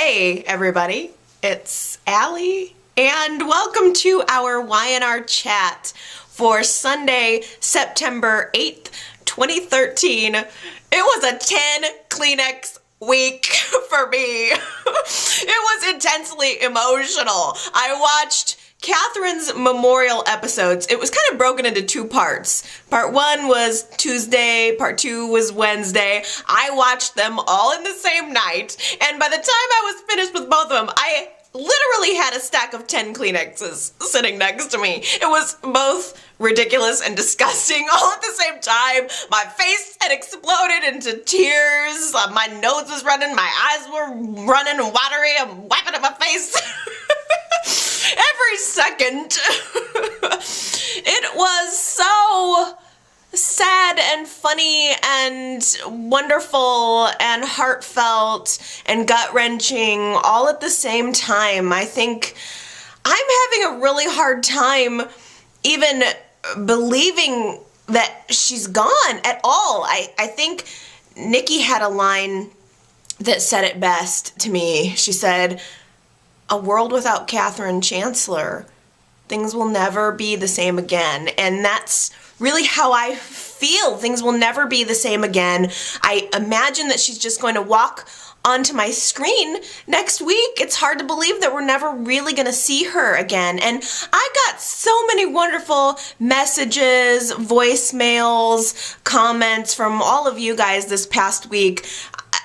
Hey everybody, it's Allie, and welcome to our Y&R chat for Sunday, September 8th, 2013. It was a 10 Kleenex week for me. It was intensely emotional. I watched Catherine's memorial episodes. It was kind of broken into two parts. Part one was Tuesday, part two was Wednesday. I watched them all in the same night, and by the time I was finished with both of them, I literally had a stack of 10 Kleenexes sitting next to me. It was both ridiculous and disgusting all at the same time. My face had exploded into tears. My nose was running, my eyes were running and watery. I'm wiping up my face. Every second. It was so sad and funny and wonderful and heartfelt and gut-wrenching all at the same time. I think I'm having a really hard time even believing that she's gone at all. I think Nikki had a line that said it best to me. She said, "A world without Katherine, Chancellor, things will never be the same again." And that's really how I feel. Things will never be the same again. I imagine that she's just going to walk onto my screen next week. It's hard to believe that we're never really going to see her again. And I got so many wonderful messages, voicemails, comments from all of you guys this past week.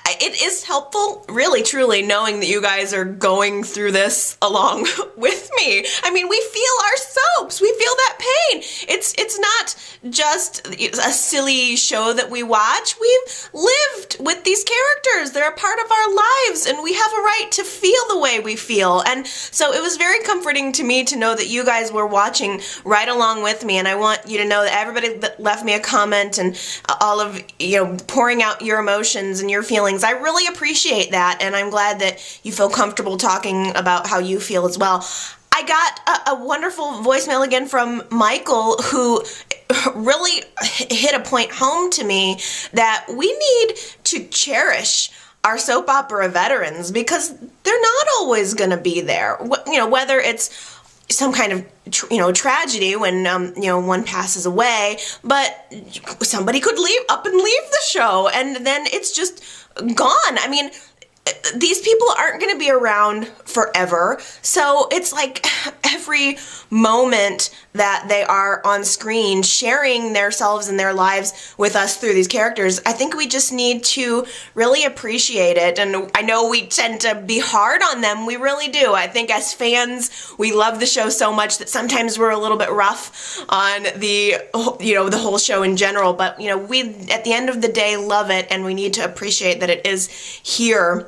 It is helpful, really, truly, knowing that you guys are going through this along with me. I mean, we feel our soaps. We feel that pain. It's not just a silly show that we watch. We've lived with these characters. They're a part of our lives, and we have a right to feel the way we feel. And so it was very comforting to me to know that you guys were watching right along with me. And I want you to know that everybody that left me a comment and all of, pouring out your emotions and your feelings, I really appreciate that, and I'm glad that you feel comfortable talking about how you feel as well. I got a wonderful voicemail again from Michael, who really hit a point home to me that we need to cherish our soap opera veterans because they're not always going to be there. Whether it's some kind of tragedy when one passes away, but somebody could leave the show and then it's just gone. I mean, these people aren't going to be around forever, so it's like every moment that they are on screen sharing themselves and their lives with us through these characters, I think we just need to really appreciate it. And I know we tend to be hard on them. We really do. I think as fans, we love the show so much that sometimes we're a little bit rough on the whole show in general, but we at the end of the day love it, and we need to appreciate that it is here.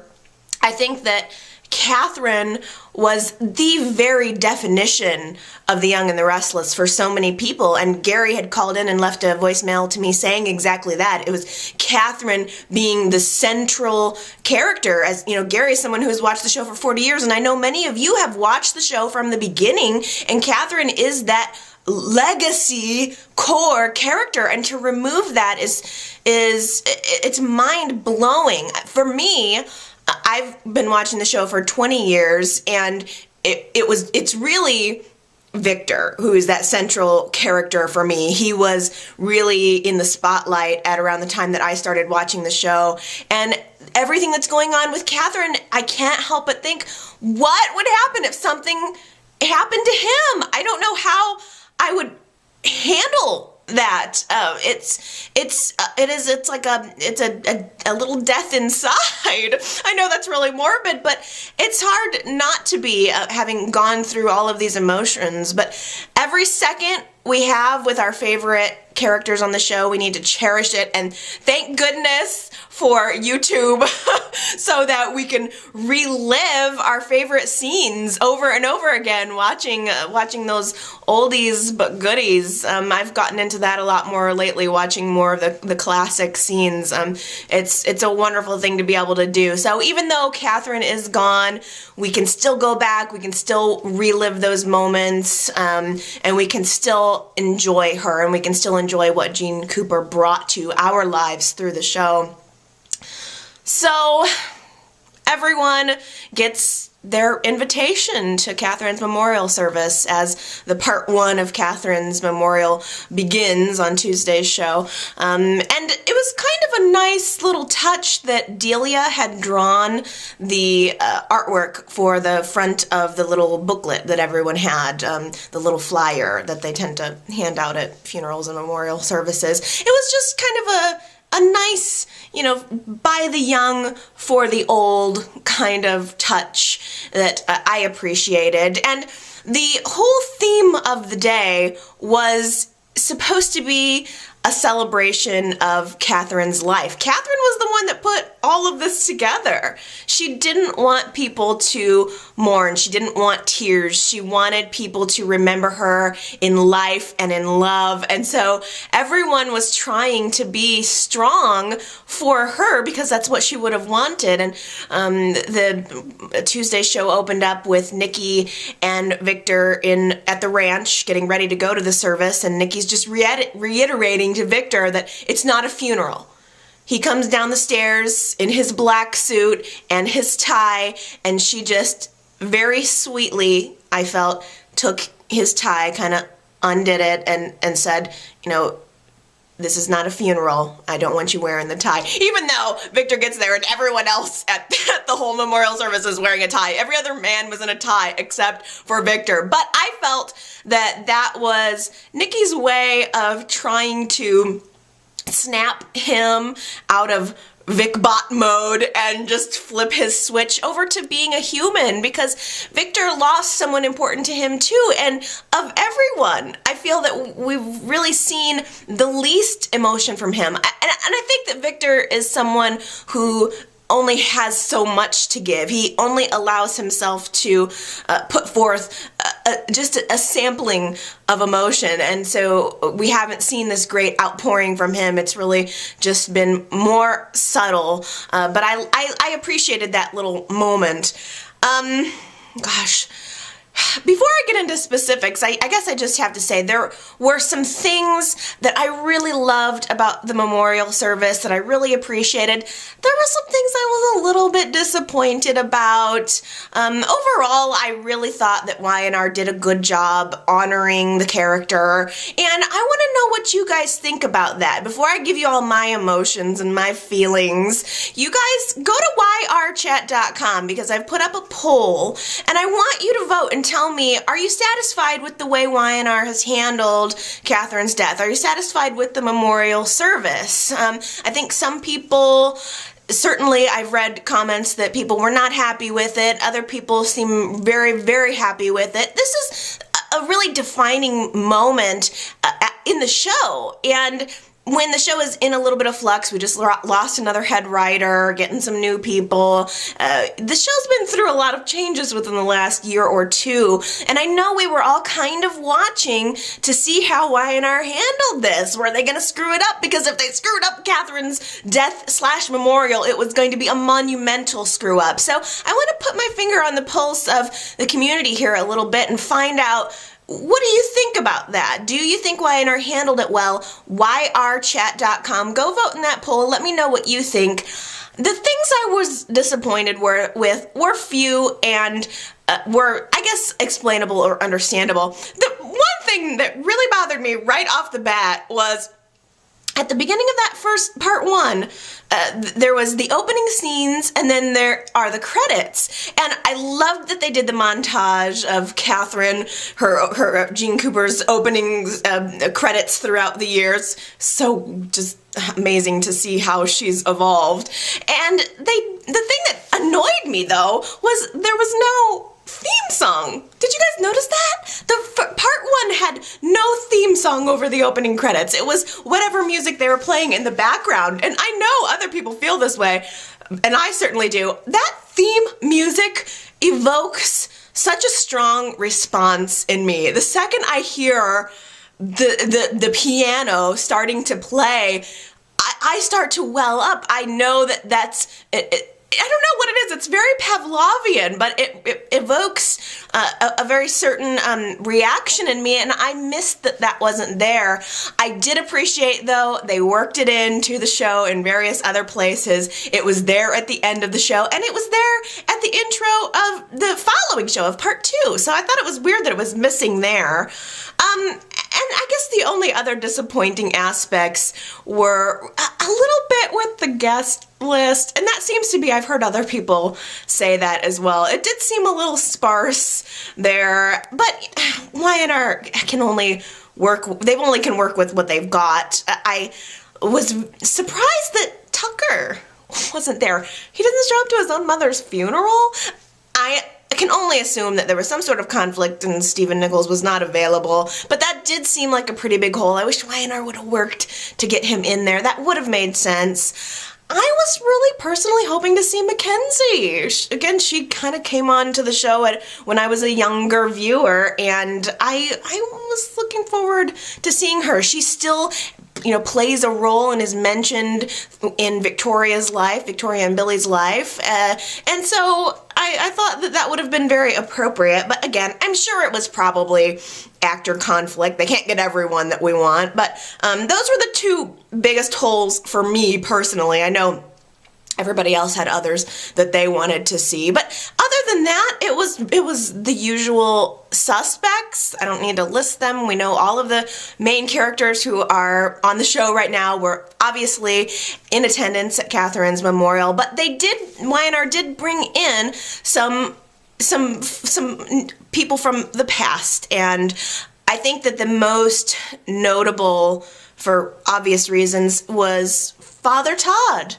I think that Katherine was the very definition of the young and the restless for so many people, and Gary had called in and left a voicemail to me saying exactly that. It was Katherine being the central character. As Gary is someone who has watched the show for 40 years, and I know many of you have watched the show from the beginning, and Katherine is that legacy core character, and to remove that is it's mind-blowing. For me, I've been watching the show for 20 years, and it's really Victor who is that central character for me. He was really in the spotlight at around the time that I started watching the show, and everything that's going on with Katherine, I can't help but think, what would happen if something happened to him? I don't know how I would handle that. It's like a little death inside. I know that's really morbid, but it's hard not to be having gone through all of these emotions. But every second we have with our favorite characters on the show, we need to cherish it, and thank goodness for YouTube so that we can relive our favorite scenes over and over again, watching those oldies but goodies. I've gotten into that a lot more lately, watching more of the classic scenes. It's a wonderful thing to be able to do. So even though Katherine is gone, we can still go back, we can still relive those moments, and we can still enjoy her, and we can still enjoy what Gene Cooper brought to our lives through the show. So everyone gets their invitation to Katherine's memorial service as the part 1 of Katherine's memorial begins on Tuesday's show. And it was kind of a nice little touch that Delia had drawn the artwork for the front of the little booklet that everyone had, the little flyer that they tend to hand out at funerals and memorial services. It was just kind of a nice, by the young for the old kind of touch that I appreciated. And the whole theme of the day was supposed to be a celebration of Katherine's life. Katherine was the one that put all of this together. She didn't want people to mourn. She didn't want tears. She wanted people to remember her in life and in love. And so everyone was trying to be strong for her because that's what she would have wanted. And the Tuesday show opened up with Nikki and Victor at the ranch getting ready to go to the service. And Nikki's just reiterating to Victor that it's not a funeral. He comes down the stairs in his black suit and his tie, and she just very sweetly, I felt, took his tie, kind of undid it, and said, this is not a funeral. I don't want you wearing the tie. Even though Victor gets there and everyone else at the whole memorial service is wearing a tie. Every other man was in a tie except for Victor. But I felt that was Nikki's way of trying to snap him out of VicBot mode and just flip his switch over to being a human, because Victor lost someone important to him too. And of everyone, I feel that we've really seen the least emotion from him. And I think that Victor is someone who only has so much to give. He only allows himself to put forth just a sampling of emotion, and so we haven't seen this great outpouring from him. It's really just been more subtle, but I appreciated that little moment. Gosh. Before I get into specifics, I guess I just have to say there were some things that I really loved about the memorial service that I really appreciated. There were some things I was a little bit disappointed about. Overall, I really thought that Y&R did a good job honoring the character, and I want to know what you guys think about that. Before I give you all my emotions and my feelings, you guys go to yrchat.com because I've put up a poll, and I want you to vote and tell me, are you satisfied with the way Y&R has handled Katherine's death? Are you satisfied with the memorial service? I think some people, certainly I've read comments that people were not happy with it. Other people seem very, very happy with it. This is a really defining moment in the show, and when the show is in a little bit of flux, we just lost another head writer, getting some new people. The show's been through a lot of changes within the last year or two, and I know we were all kind of watching to see how Y&R handled this. Were they going to screw it up? Because if they screwed up Katherine's death/memorial, it was going to be a monumental screw up. So I want to put my finger on the pulse of the community here a little bit and find out, what do you think about that? Do you think Y&R handled it well? yrchat.com. Go vote in that poll. Let me know what you think. The things I was disappointed with were few and were, I guess, explainable or understandable. The one thing that really bothered me right off the bat was at the beginning of that first part 1, there was the opening scenes, and then there are the credits. And I loved that they did the montage of Katherine, her Gene Cooper's opening credits throughout the years. So just amazing to see how she's evolved. And the thing that annoyed me, though, was there was no theme song. Did you guys notice that? Part 1 had no theme song over the opening credits. It was whatever music they were playing in the background. And I know other people feel this way, and I certainly do. That theme music evokes such a strong response in me. The second I hear the piano starting to play, I start to well up. I know that's I don't know what it is. It's very Pavlovian, but it evokes a very certain reaction in me, and I missed that wasn't there. I did appreciate, though, they worked it into the show in various other places. It was there at the end of the show, and it was there at the intro of the following show of part 2. So I thought it was weird that it was missing there. And I guess the only other disappointing aspects were a little bit with the guest list, and that seems to be, I've heard other people say that as well. It did seem a little sparse there, but Y&R can only work, they only can work with what they've got. I was surprised that Tucker wasn't there. He doesn't show up to his own mother's funeral. I can only assume that there was some sort of conflict and Stephen Nichols was not available, but that did seem like a pretty big hole. I wish Y&R would have worked to get him in there. That would have made sense. I was really personally hoping to see Mackenzie. Again, she kind of came on to the show when I was a younger viewer, and I was looking forward to seeing her. She still, plays a role and is mentioned in Victoria and Billy's life, and so I thought that would have been very appropriate, but again, I'm sure it was probably actor conflict. They can't get everyone that we want, but those were the two biggest holes for me personally. I know everybody else had others that they wanted to see, but other than that, it was the usual suspects. I don't need to list them. We know all of the main characters who are on the show right now were obviously in attendance at Katherine's memorial, but Y&R did bring in some people from the past, and I think that the most notable, for obvious reasons, was Father Todd.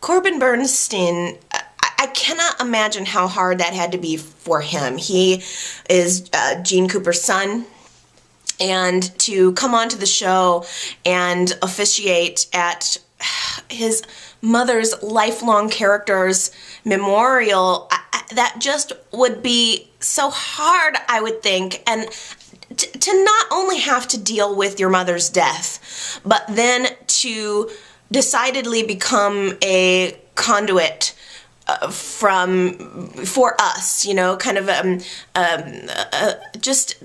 Corbin Bernstein, I cannot imagine how hard that had to be for him. He is Gene Cooper's son, and to come onto the show and officiate at his mother's lifelong character's memorial, that just would be so hard, I would think, and to not only have to deal with your mother's death, but then to decidedly become a conduit for us, kind of just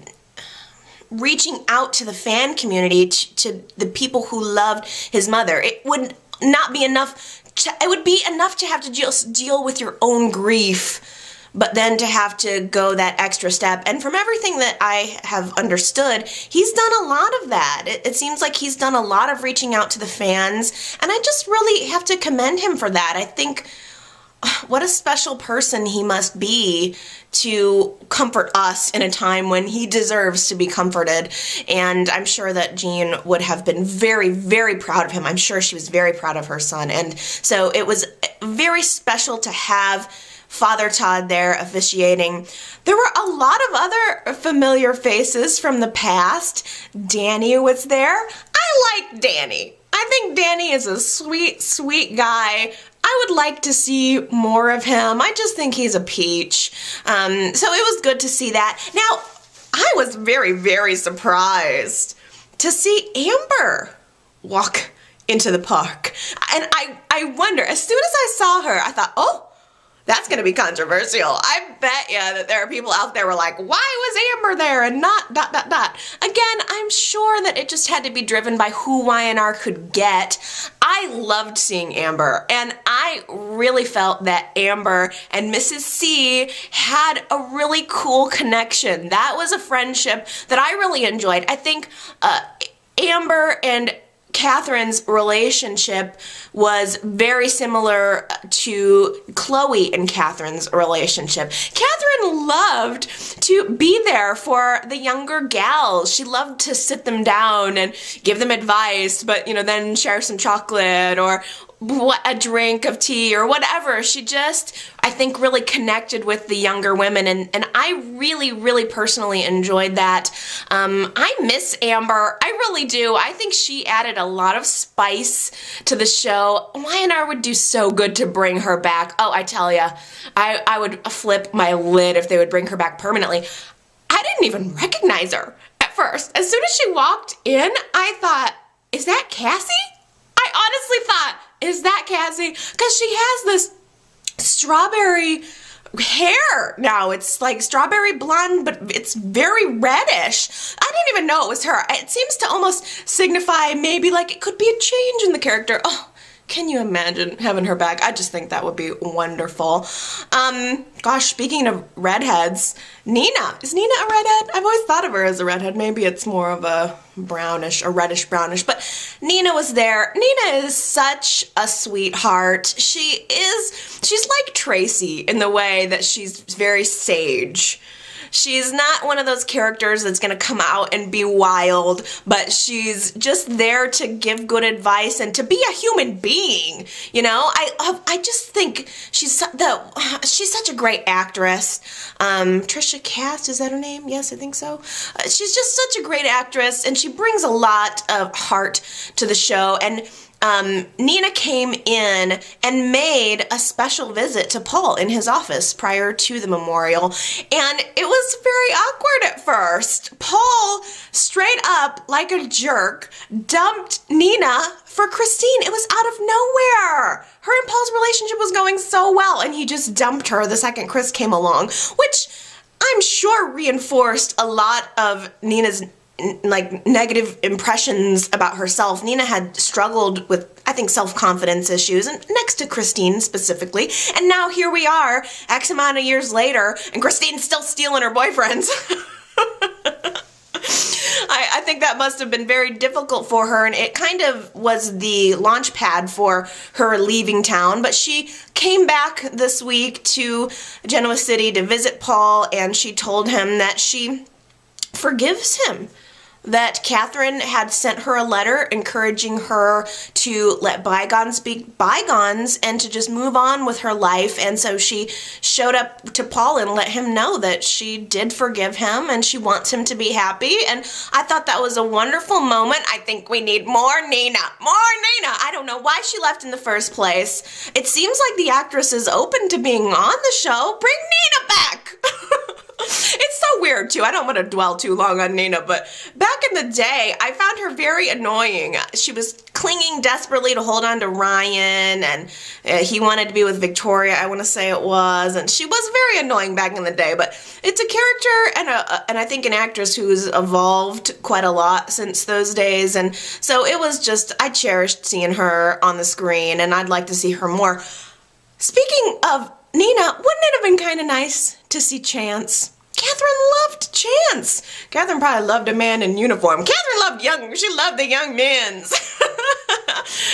reaching out to the fan community, to the people who loved his mother. It would not be enough. It would be enough to have to just deal with your own grief, but then to have to go that extra step. And from everything that I have understood, he's done a lot of that. It seems like he's done a lot of reaching out to the fans, and I just really have to commend him for that. I think what a special person he must be to comfort us in a time when he deserves to be comforted. And I'm sure that Jean would have been very, very proud of him. I'm sure she was very proud of her son. And so it was very special to have Father Todd there officiating. There were a lot of other familiar faces from the past. Danny was there. I like Danny. I think Danny is a sweet, sweet guy. I would like to see more of him. I just think he's a peach. So it was good to see that. Now, I was very, very surprised to see Amber walk into the park. And I wonder, as soon as I saw her, I thought, oh, that's going to be controversial. I bet you that there are people out there who were like, why was Amber there and not ... Again, I'm sure that it just had to be driven by who Y&R could get. I loved seeing Amber, and I really felt that Amber and Mrs. C had a really cool connection. That was a friendship that I really enjoyed. I think Amber and Katherine's relationship was very similar to Chloe and Katherine's relationship. Katherine loved to be there for the younger gals. She loved to sit them down and give them advice, but then share some chocolate or a drink of tea or whatever. She just, I think, really connected with the younger women, and I really, really personally enjoyed that. I miss Amber. I really do. I think she added a lot of spice to the show. Y&R would do so good to bring her back. Oh, I tell ya, I would flip my lid if they would bring her back permanently. I didn't even recognize her at first. As soon as she walked in, I thought, is that Cassie? I honestly thought, is that Cassie? Because she has this strawberry hair now. It's like strawberry blonde, but it's very reddish. I didn't even know it was her. It seems to almost signify maybe like it could be a change in the character. Oh, can you imagine having her back? I just think that would be wonderful. Gosh, speaking of redheads, Nina. Is Nina a redhead? I've always thought of her as a redhead. Maybe it's more of a brownish, a reddish brownish, but Nina was there. Nina is such a sweetheart. She's like Tracy in the way that she's very sage. She's not one of those characters that's going to come out and be wild, but she's just there to give good advice and to be a human being. You know, I just think she's such a great actress. Trisha Cast, is that her name? Yes, I think so. She's just such a great actress, and she brings a lot of heart to the show. And Nina came in and made a special visit to Paul in his office prior to the memorial, and it was very awkward at first. Paul, straight up like a jerk, dumped Nina for Christine. It was out of nowhere. Her and Paul's relationship was going so well, and he just dumped her the second Chris came along, which I'm sure reinforced a lot of Nina's like negative impressions about herself. Nina had struggled with, I think, self-confidence issues, and next to Christine specifically. And now here we are, X amount of years later, and Christine's still stealing her boyfriends. I think that must have been very difficult for her, and it kind of was the launch pad for her leaving town. But she came back this week to Genoa City to visit Paul, and she told him that she forgives him, that Katherine had sent her a letter encouraging her to let bygones be bygones and to just move on with her life. And so she showed up to Paul and let him know that she did forgive him and she wants him to be happy. And I thought that was a wonderful moment. I think we need more Nina. More Nina! I don't know why she left in the first place. It seems like the actress is open to being on the show. Bring Nina back! It's so weird, too. I don't want to dwell too long on Nina, but back in the day, I found her very annoying. She was clinging desperately to hold on to Ryan, and he wanted to be with Victoria, I want to say it was, and she was very annoying back in the day, but it's a character and I think an actress who's evolved quite a lot since those days, and so it was just, I cherished seeing her on the screen, and I'd like to see her more. Speaking of Nina, wouldn't it have been kind of nice to see Chance? Katherine loved Chance. Katherine probably loved a man in uniform. She loved the young men.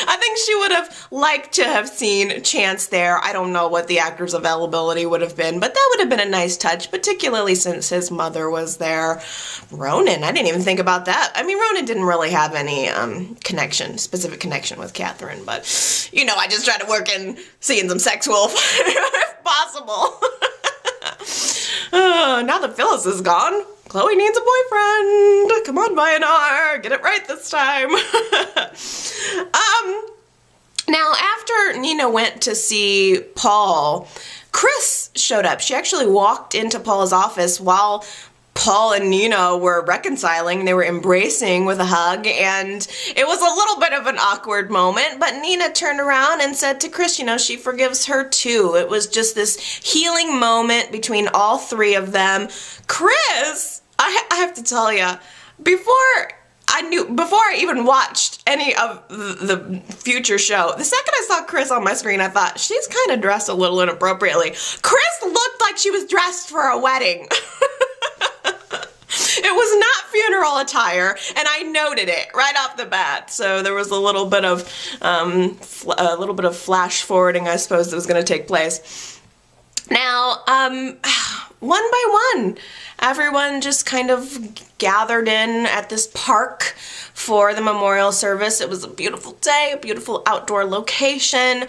I think she would have liked to have seen Chance there. I don't know what the actor's availability would have been, but that would have been a nice touch, particularly since his mother was there. Ronan, I didn't even think about that. I mean, Ronan didn't really have any specific connection with Katherine, but, you know, I just try to work in seeing some sex wolf if possible. Now that Phyllis is gone, Chloe needs a boyfriend. Come on, Bionar, get it right this time. Now, after Nina went to see Paul, Chris showed up. She actually walked into Paul's office while Paul and Nina were reconciling. They were embracing with a hug, and it was a little bit of an awkward moment, but Nina turned around and said to Chris, you know, she forgives her too. It was just this healing moment between all three of them. Chris, I have to tell you, before I even watched any of the future show, the second I saw Chris on my screen, I thought, she's kind of dressed a little inappropriately. Chris looked like she was dressed for a wedding. It was not funeral attire, and I noted it right off the bat. So there was a little bit of flash forwarding, I suppose, that was going to take place. Now, one by one, everyone just kind of gathered in at this park for the memorial service. It was a beautiful day, a beautiful outdoor location.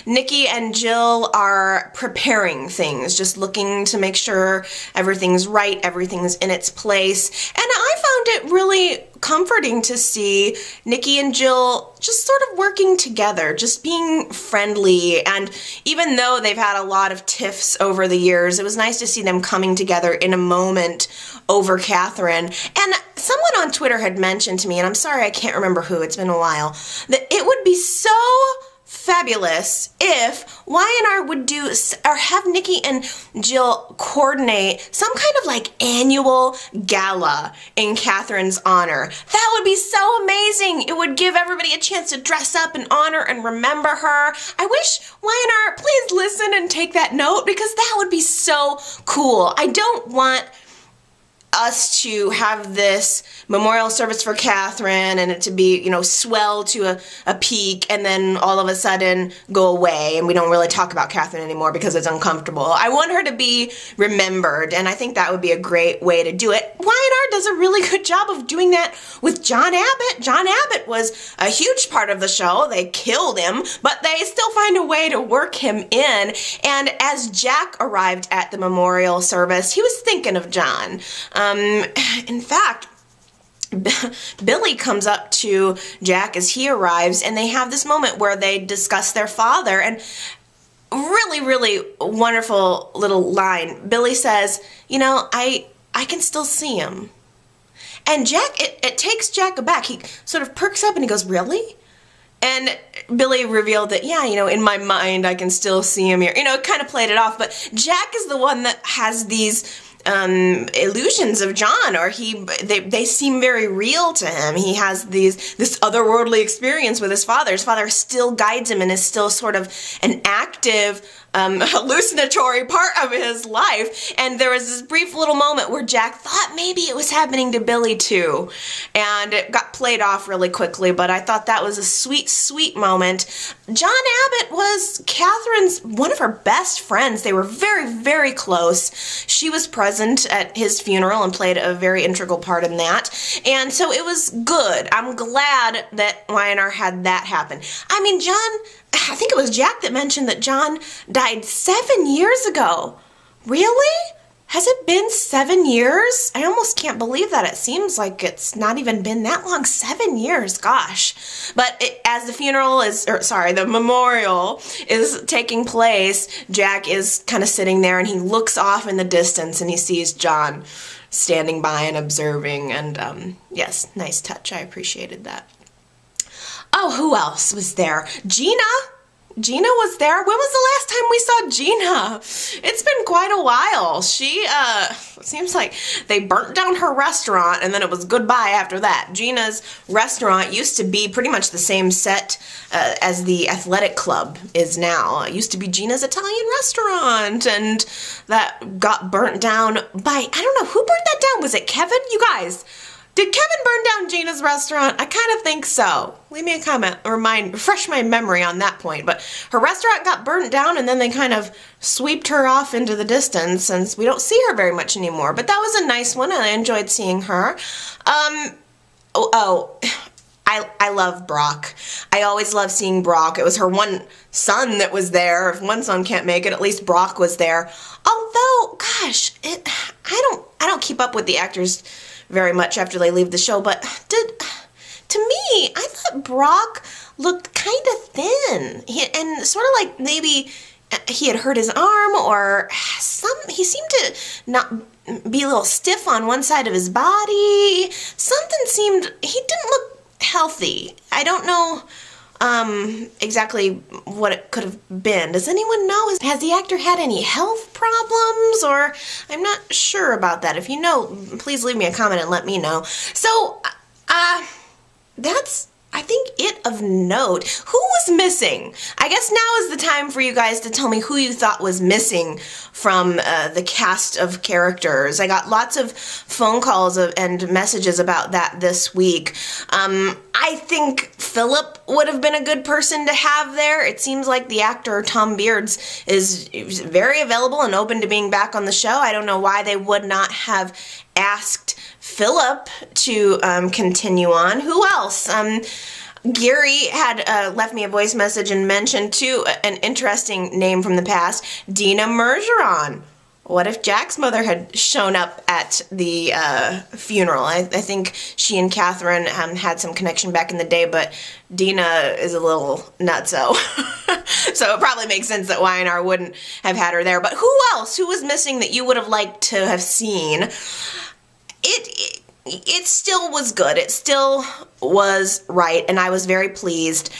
Nikki and Jill are preparing things, just looking to make sure everything's right, everything's in its place. And I found it really comforting to see Nikki and Jill just sort of working together, just being friendly. And even though they've had a lot of tiffs over the years, it was nice to see them coming together in a moment over Katherine. And someone on Twitter had mentioned to me, and I'm sorry I can't remember who, it's been a while, that it would be so fabulous if Y&R would do, or have Nikki and Jill coordinate some kind of like annual gala in Katherine's honor. That would be so amazing. It would give everybody a chance to dress up and honor and remember her. I wish Y&R, please listen and take that note, because that would be so cool. I don't want us to have this memorial service for Katherine and it to be, you know, swell to a peak and then all of a sudden go away and we don't really talk about Katherine anymore because it's uncomfortable. I want her to be remembered, and I think that would be a great way to do it. Y&R does a really good job of doing that with John Abbott. John Abbott was a huge part of the show. They killed him, but they still find a way to work him in. And as Jack arrived at the memorial service, he was thinking of John. In fact, Billy comes up to Jack as he arrives, and they have this moment where they discuss their father, and really, really wonderful little line. Billy says, you know, I can still see him. And Jack, it takes Jack aback. He sort of perks up and he goes, really? And Billy revealed that, yeah, you know, in my mind, I can still see him here. You know, it kind of played it off, but Jack is the one that has these illusions of John, or they seem very real to him. He has this otherworldly experience with his father. His father still guides him and is still sort of an active hallucinatory part of his life. And there was this brief little moment where Jack thought maybe it was happening to Billy too, and it got played off really quickly, but I thought that was a sweet, sweet moment. John Abbott was Katherine's one of her best friends. They were very, very close. She was present at his funeral and played a very integral part in that, and so it was good. I'm glad that Y&R had that happen. I mean, I think it was Jack that mentioned that John died 7 years ago. Really? Has it been 7 years? I almost can't believe that. It seems like it's not even been that long. 7 years, gosh. But as the memorial is taking place, Jack is kind of sitting there and he looks off in the distance and he sees John standing by and observing. And yes, nice touch. I appreciated that. Oh, who else was there? Gina was there. When was the last time we saw Gina? It's been quite a while. She, seems like they burnt down her restaurant and then it was goodbye after that. Gina's restaurant used to be pretty much the same set as the athletic club is now. It used to be Gina's Italian restaurant, and that got burnt down by, I don't know, who burnt that down? Was it Kevin? You guys, did Kevin burn down Gina's restaurant? I kind of think so. Leave me a comment, refresh my memory on that point. But her restaurant got burnt down and then they kind of sweeped her off into the distance since we don't see her very much anymore. But that was a nice one and I enjoyed seeing her. I love Brock. I always love seeing Brock. It was her one son that was there. If one son can't make it, at least Brock was there. Although, gosh, I don't keep up with the actors very much after they leave the show, but to me, I thought Brock looked kind of thin, and sort of like maybe he had hurt his arm, or he seemed to not be a little stiff on one side of his body. He didn't look healthy. I don't know exactly what it could have been. Does anyone know? Has the actor had any health problems? Or I'm not sure about that. If you know, please leave me a comment and let me know. So, that's, I think, it of note. Who was missing? I guess now is the time for you guys to tell me who you thought was missing from the cast of characters. I got lots of phone calls and messages about that this week. I think Philip would have been a good person to have there. It seems like the actor Tom Beards is very available and open to being back on the show. I don't know why they would not have asked Philip to continue on. Who else? Gary had left me a voice message and mentioned, too, an interesting name from the past, Dina Mergeron. What if Jack's mother had shown up at the funeral? I think she and Katherine had some connection back in the day, but Dina is a little nutso. So it probably makes sense that Y&R wouldn't have had her there. But who else? Who was missing that you would have liked to have seen? It still was good. It still was right, and I was very pleased.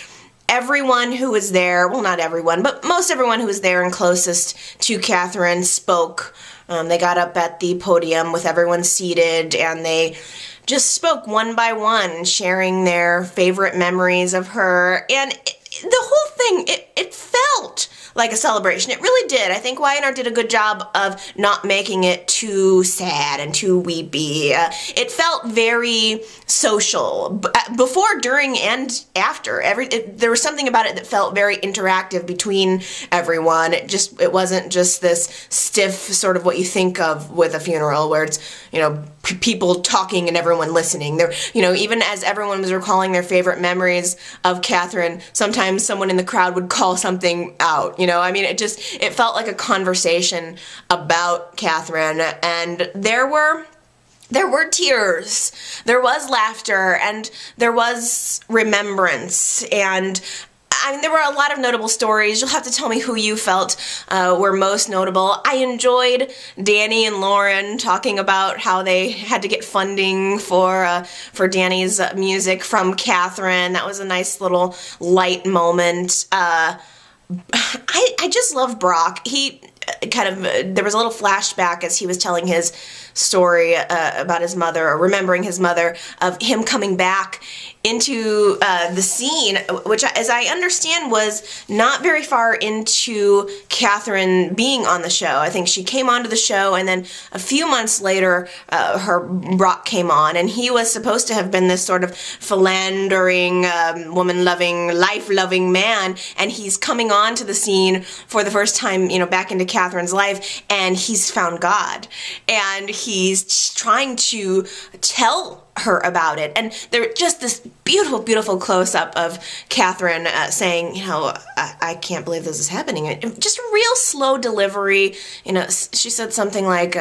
everyone who was there, well, not everyone, but most everyone who was there and closest to Katherine spoke. They got up at the podium with everyone seated, and they just spoke one by one, sharing their favorite memories of her. And the whole thing, it felt like a celebration. It really did. I think Y&R did a good job of not making it too sad and too weepy. It felt very social. Before, during, and after. There was something about it that felt very interactive between everyone. It wasn't just this stiff sort of what you think of with a funeral where it's, people talking and everyone listening. There, even as everyone was recalling their favorite memories of Katherine, sometimes someone in the crowd would call something out. It felt like a conversation about Katherine, and there were tears, there was laughter, and there was remembrance, and there were a lot of notable stories. You'll have to tell me who you felt were most notable. I enjoyed Danny and Lauren talking about how they had to get funding for Danny's music from Katherine. That was a nice little light moment. I just love Brock. He there was a little flashback as he was telling his story about his mother, or remembering his mother, of him coming back into the scene, which, as I understand, was not very far into Katherine being on the show. I think she came onto the show, and then a few months later, Brock came on, and he was supposed to have been this sort of philandering, woman-loving, life-loving man, and he's coming onto the scene for the first time, back into Katherine's life, and he's found God, and he's trying to tell her about it. And there just this beautiful, beautiful close-up of Katherine saying, I can't believe this is happening. Just a real slow delivery. She said something like,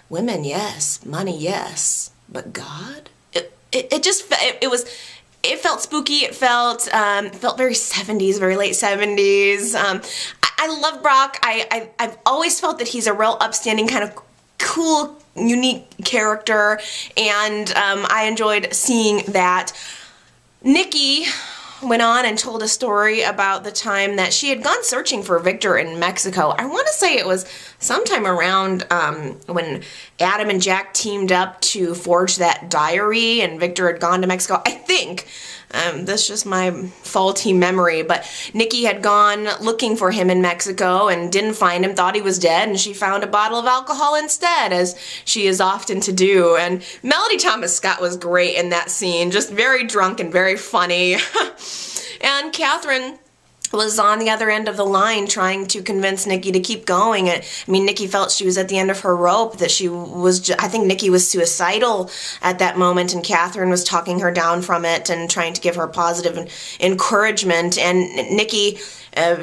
women, yes, money, yes, but God? It felt spooky. It felt very 70s, very late 70s. I love Brock. I've always felt that he's a real upstanding, kind of cool, unique character, and I enjoyed seeing that. Nikki went on and told a story about the time that she had gone searching for Victor in Mexico. I want to say it was sometime around when Adam and Jack teamed up to forge that diary, and Victor had gone to Mexico. I think. That's just my faulty memory, but Nikki had gone looking for him in Mexico and didn't find him, thought he was dead, and she found a bottle of alcohol instead, as she is often to do. And Melody Thomas Scott was great in that scene, just very drunk and very funny. And Katherine was on the other end of the line trying to convince Nikki to keep going. Nikki felt she was at the end of her rope, that she was, I think Nikki was suicidal at that moment, and Katherine was talking her down from it and trying to give her positive encouragement. And Nikki,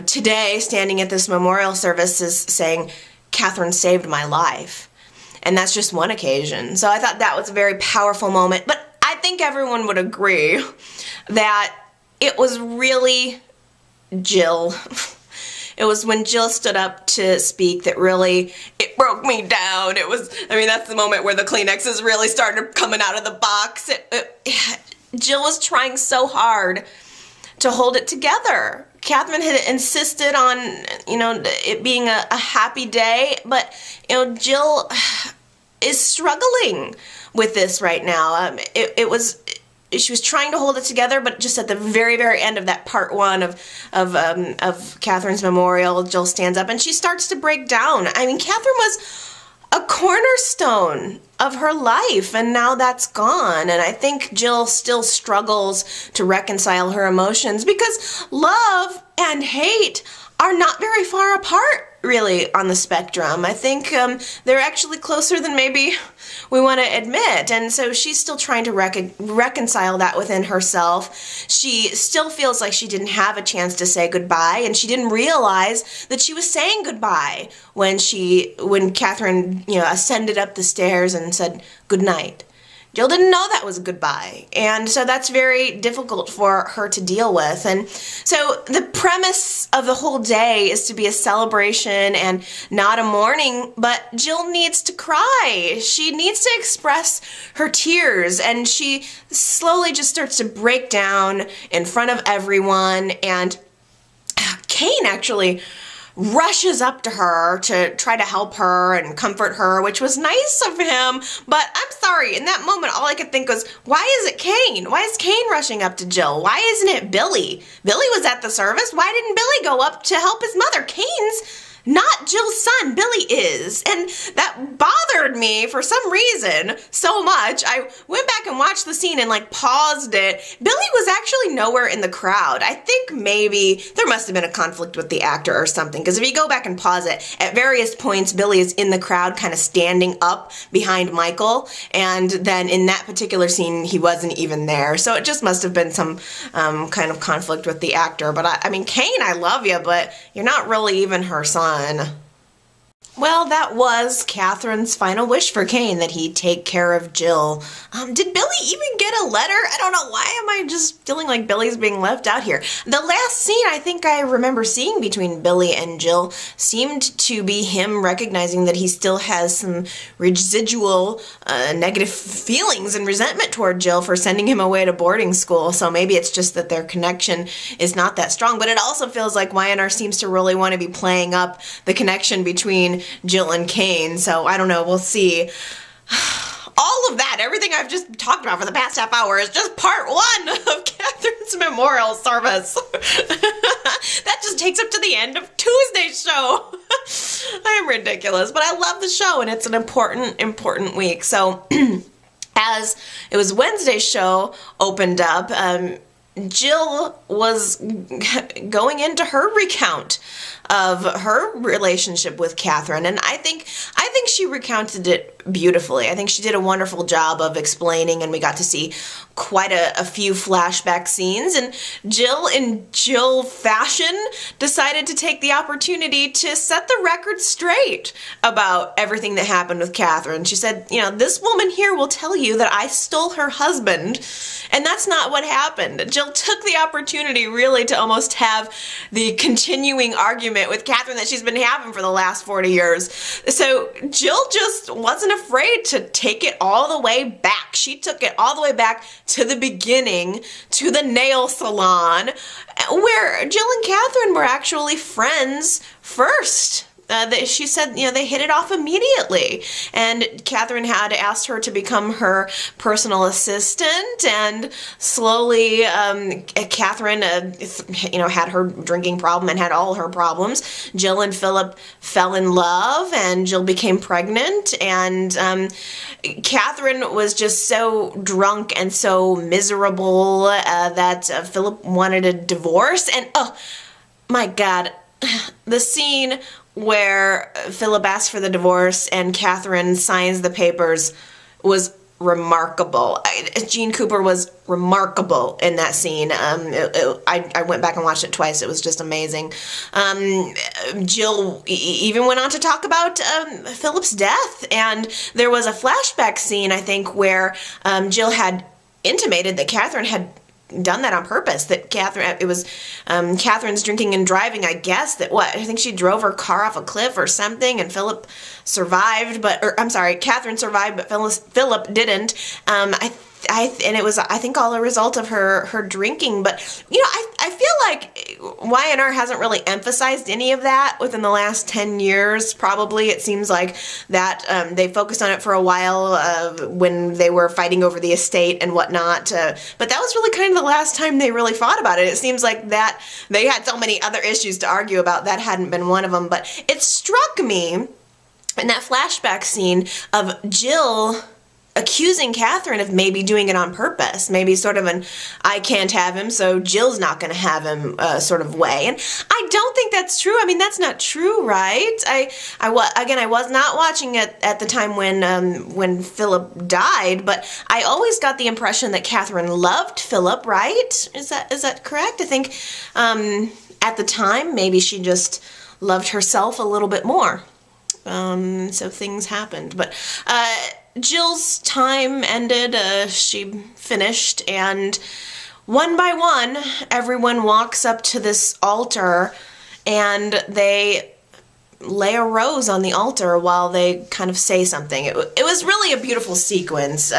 today, standing at this memorial service, is saying, Katherine saved my life. And that's just one occasion. So I thought that was a very powerful moment. But I think everyone would agree that it was really Jill. It was when Jill stood up to speak that really, it broke me down. It was, that's the moment where the Kleenexes really started coming out of the box. Jill was trying so hard to hold it together. Katherine had insisted on, it being a happy day, but, Jill is struggling with this right now. She was trying to hold it together, but just at the very, very end of that part one of Katherine's memorial, Jill stands up and she starts to break down. Katherine was a cornerstone of her life, and now that's gone. And I think Jill still struggles to reconcile her emotions, because love and hate are not very far apart, really, on the spectrum. I think they're actually closer than maybe we want to admit, and so she's still trying to reconcile that within herself. She still feels like she didn't have a chance to say goodbye, and she didn't realize that she was saying goodbye when Katherine, ascended up the stairs and said goodnight. Jill didn't know that was a goodbye, and so that's very difficult for her to deal with. And so the premise of the whole day is to be a celebration and not a mourning, but Jill needs to cry. She needs to express her tears, and she slowly just starts to break down in front of everyone, and Kane actually rushes up to her to try to help her and comfort her, which was nice of him, but I'm sorry, in that moment all I could think was, why is it Kane? Why is Kane rushing up to Jill? Why isn't it Billy? Billy was at the service. Why didn't Billy go up to help his mother? Kane's not Jill's son, Billy is. And that bothered me for some reason so much. I went back and watched the scene and like paused it. Billy was actually nowhere in the crowd. I think maybe there must have been a conflict with the actor or something, because if you go back and pause it, at various points Billy is in the crowd kind of standing up behind Michael, and then in that particular scene he wasn't even there. So it just must have been some kind of conflict with the actor. But I mean, Kane, I love you, but you're not really even her son. Well, that was Katherine's final wish for Kane, that he take care of Jill. Did Billy even get a letter? I don't know. Why am I just feeling like Billy's being left out here? The last scene I think I remember seeing between Billy and Jill seemed to be him recognizing that he still has some residual negative feelings and resentment toward Jill for sending him away to boarding school. So maybe it's just that their connection is not that strong. But it also feels like YNR seems to really want to be playing up the connection between Jill and Kane, so I don't know, we'll see. All of that, everything I've just talked about for the past half hour is just part one of Katherine's memorial service. That just takes up to the end of Tuesday's show. I am ridiculous, but I love the show, and it's an important week. So as it was Wednesday's show opened up, Jill was going into her recount of her relationship with Katherine, and I think she recounted it beautifully. I think she did a wonderful job of explaining, and we got to see quite a few flashback scenes, and Jill, in Jill fashion, decided to take the opportunity to set the record straight about everything that happened with Katherine. She said, you know, this woman here will tell you that I stole her husband, and that's not what happened. Jill took the opportunity really to almost have the continuing argument with Katherine that she's been having for the last 40 years. So Jill just wasn't afraid to take it all the way back. She took it all the way back to the beginning, to the nail salon, where Jill and Katherine were actually friends first. She said, you know, they hit it off immediately, and Katherine had asked her to become her personal assistant, and slowly Katherine, had her drinking problem and had all her problems. Jill and Philip fell in love, and Jill became pregnant, and Katherine was just so drunk and so miserable that Philip wanted a divorce, and oh my God, the scene where Philip asks for the divorce and Katherine signs the papers was remarkable. Gene Cooper was remarkable in that scene. I went back and watched it twice. It was just amazing. Jill even went on to talk about Philip's death, and there was a flashback scene, I think, where Jill had intimated that Katherine had done that on purpose, that Katherine's drinking and driving, I guess, I think she drove her car off a cliff or something, and Philip survived, Katherine survived, but Philip didn't. And it was, I think, all a result of her drinking. But, you know, I feel like YNR hasn't really emphasized any of that within the last 10 years, probably. It seems like that they focused on it for a while when they were fighting over the estate and whatnot. But that was really kind of the last time they really fought about it. It seems like that they had so many other issues to argue about. That hadn't been one of them. But it struck me in that flashback scene of Jill accusing Katherine of maybe doing it on purpose, maybe sort of an I can't have him, so Jill's not going to have him sort of way. And I don't think that's true. I mean, that's not true, right? I was not watching it at the time when Philip died, but I always got the impression that Katherine loved Philip, right? Is that correct? I think at the time maybe she just loved herself a little bit more. So things happened, but Jill's time ended, she finished, and one by one, everyone walks up to this altar, and they lay a rose on the altar while they kind of say something. It was really a beautiful sequence.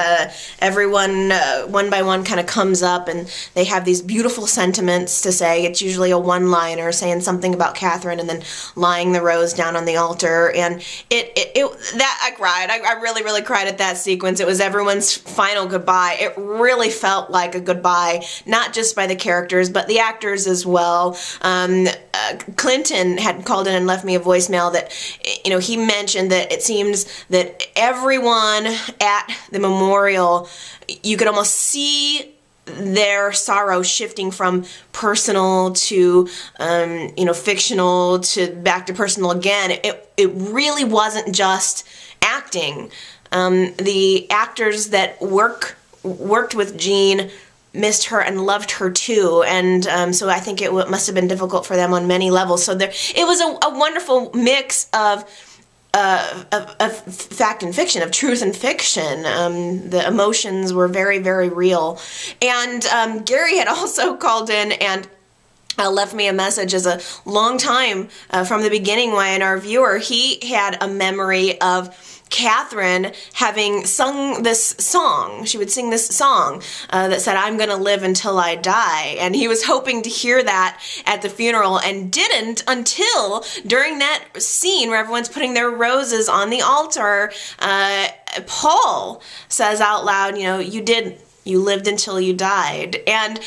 Everyone, one by one, kind of comes up and they have these beautiful sentiments to say. It's usually a one-liner saying something about Katherine and then laying the rose down on the altar. And I cried. I really, really cried at that sequence. It was everyone's final goodbye. It really felt like a goodbye, not just by the characters, but the actors as well. Clinton had called in and left me a voicemail that, he mentioned that it seems that everyone at the memorial, you could almost see their sorrow shifting from personal to, fictional to back to personal again. It really wasn't just acting. The actors that worked with Jean missed her and loved her too, and so I think it must have been difficult for them on many levels. So it was a wonderful mix of fact and fiction, of truth and fiction. The emotions were very, very real. And Gary had also called in and left me a message as a long time from the beginning YNR viewer. He had a memory of Katherine having sung this song. She would sing this song that said, "I'm gonna live until I die." And he was hoping to hear that at the funeral and didn't until during that scene where everyone's putting their roses on the altar. Paul says out loud, you lived until you died. And